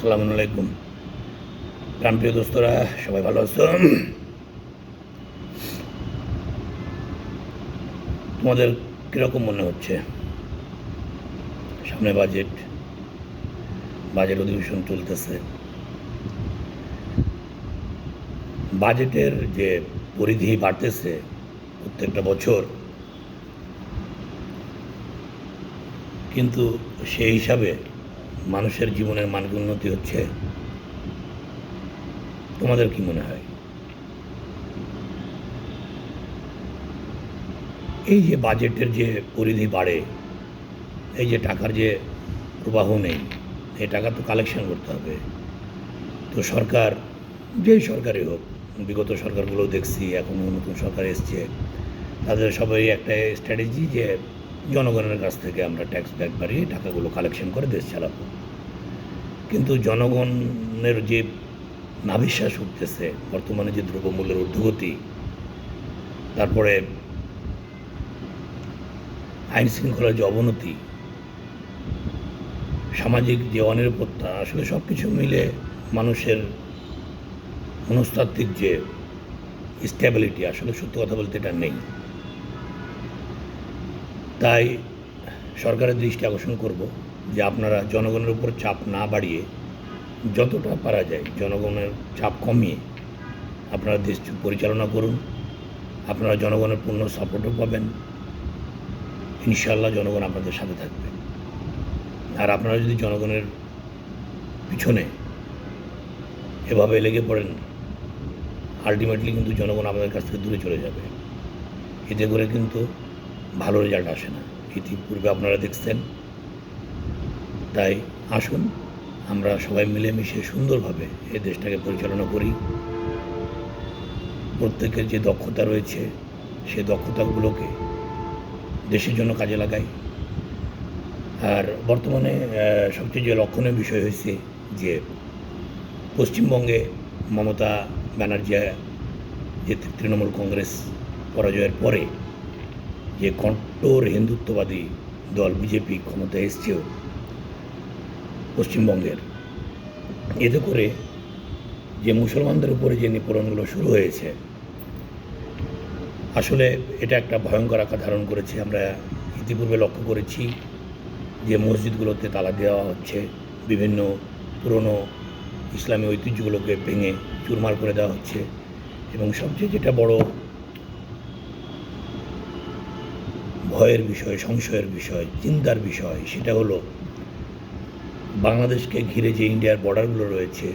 আসসালামু আলাইকুম। প্রাণপ্রিয় দোস্তরা, সবাই ভালো আছো? তোমাদের কীরকম মনে হচ্ছে? সামনে বাজেট অধিবেশন চলতেছে। বাজেটের যে পরিধি বাড়তেছে প্রত্যেকটা বছর, কিন্তু সেই হিসাবে মানুষের জীবনের মান উন্নতি হচ্ছে? তোমাদের কি মনে হয়? এই যে বাজেটের যে পরিধি বাড়ে, এই যে টাকার যে প্রবাহ নেই, এই টাকা তো কালেকশন করতে হবে। তো সরকার, যেই সরকারই হোক, বিগত সরকারগুলো দেখছি, এখনও নতুন সরকার এসছে, তাদের সবাই একটা স্ট্র্যাটেজি যে জনগণের কাছ থেকে আমরা ট্যাক্স ব্যাক বাড়িয়ে টাকাগুলো কালেকশন করে দেশ চালাবো। কিন্তু জনগণের যে নাভিশ্বাস উঠতেছে, বর্তমানে যে দ্রব্যমূল্যের ঊর্ধ্বগতি, তারপরে আইন শৃঙ্খলার যে অবনতি, সামাজিক যে অনিরাপত্তা, আসলে সব কিছু মিলে মানুষের মনস্তাত্ত্বিক যে স্ট্যাবিলিটি, আসলে সত্যি কথা বলতে এটা নেই। তাই সরকারের দৃষ্টি আকর্ষণ করব যে আপনারা জনগণের উপর চাপ না বাড়িয়ে যতটা পারা যায় জনগণের চাপ কমিয়ে আপনারা দেশ পরিচালনা করুন। আপনারা জনগণের পূর্ণ সাপোর্টও পাবেন। ইনশাআল্লাহ জনগণ আপনাদের সাথে থাকবে। আর আপনারা যদি জনগণের পিছনে এভাবে লেগে পড়েন, আলটিমেটলি কিন্তু জনগণ আপনাদের কাছ থেকে দূরে চলে যাবে। এতে করে কিন্তু ভালো রেজাল্ট আসে না, ইতিপূর্বে আপনারা দেখছেন। তাই আসুন আমরা সবাই মিলেমিশে সুন্দরভাবে এই দেশটাকে পরিচালনা করি। প্রত্যেকের যে দক্ষতা রয়েছে সেই দক্ষতাগুলোকে দেশের জন্য কাজে লাগাই। আর বর্তমানে সবচেয়ে যে লক্ষণীয় বিষয় হয়েছে যে পশ্চিমবঙ্গে মমতা ব্যানার্জি যে তৃণমূল কংগ্রেস পরাজয়ের পরে যে কট্টর হিন্দুত্ববাদী দল বিজেপি ক্ষমতায় এসছেও পশ্চিমবঙ্গের, এতে করে যে মুসলমানদের উপরে যে নিপীড়নগুলো শুরু হয়েছে, আসলে এটা একটা ভয়ঙ্কর আকার ধারণ করেছে। আমরা ইতিপূর্বে লক্ষ্য করেছি যে মসজিদগুলোতে তালা দেওয়া হচ্ছে, বিভিন্ন পুরনো ইসলামী ঐতিহ্যগুলোকে ভেঙে চুরমার করে দেওয়া হচ্ছে। এবং সবচেয়ে যেটা বড় ভয়ের বিষয়, সংশয়ের বিষয়, চিন্তার বিষয়, সেটা হলো বাংলাদেশকে ঘিরে যে ইন্ডিয়ার বর্ডারগুলো রয়েছে,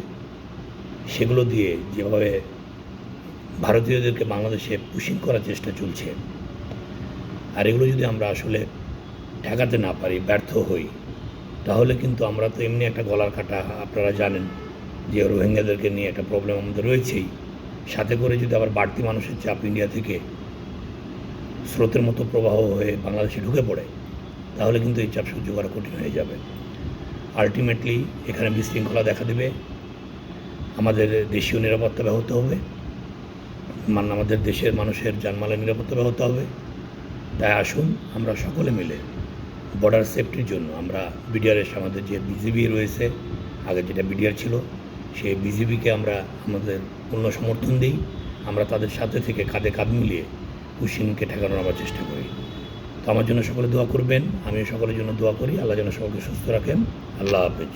সেগুলো দিয়ে যেভাবে ভারতীয়দেরকে বাংলাদেশে পুশিং করার চেষ্টা চলছে, আর এগুলো যদি আমরা আসলে ঠেকাতে না পারি, ব্যর্থ হই, তাহলে কিন্তু আমরা তো এমনি একটা গলার কাটা। আপনারা জানেন যে রোহিঙ্গাদেরকে নিয়ে একটা প্রবলেম আমাদের রয়েছেই, সাথে করে যদি আবার বাড়তি মানুষের চাপ ইন্ডিয়া থেকে স্রোতের মতো প্রবাহ হয়ে বাংলাদেশে ঢুকে পড়ে, তাহলে কিন্তু এই চাপ সহ্য করা কঠিন হয়ে যাবে। আলটিমেটলি এখানে বিশৃঙ্খলা দেখা দেবে, আমাদের দেশীয় নিরাপত্তা ব্যাহত হবে, আমাদের দেশের মানুষের জানমালের নিরাপত্তা ব্যাহত হবে। তাই আসুন আমরা সকলে মিলে বর্ডার সেফটির জন্য আমরা বিডিআরের, আমাদের যে বিজিবি রয়েছে, আগে যেটা বিডিআর ছিল, সেই বিজিবিকে আমরা আমাদের পূর্ণ সমর্থন দিই। আমরা তাদের সাথে থেকে কাঁধে কাঁধ মিলিয়ে পুশিংকে ঠেকানোর আমরা চেষ্টা করি। তো আমার জন্য সকলে দোয়া করবেন, আমিও সকলের জন্য দোয়া করি। আল্লাহ যেন সকলকে সুস্থ রাখেন। আল্লাহ হাফেজ।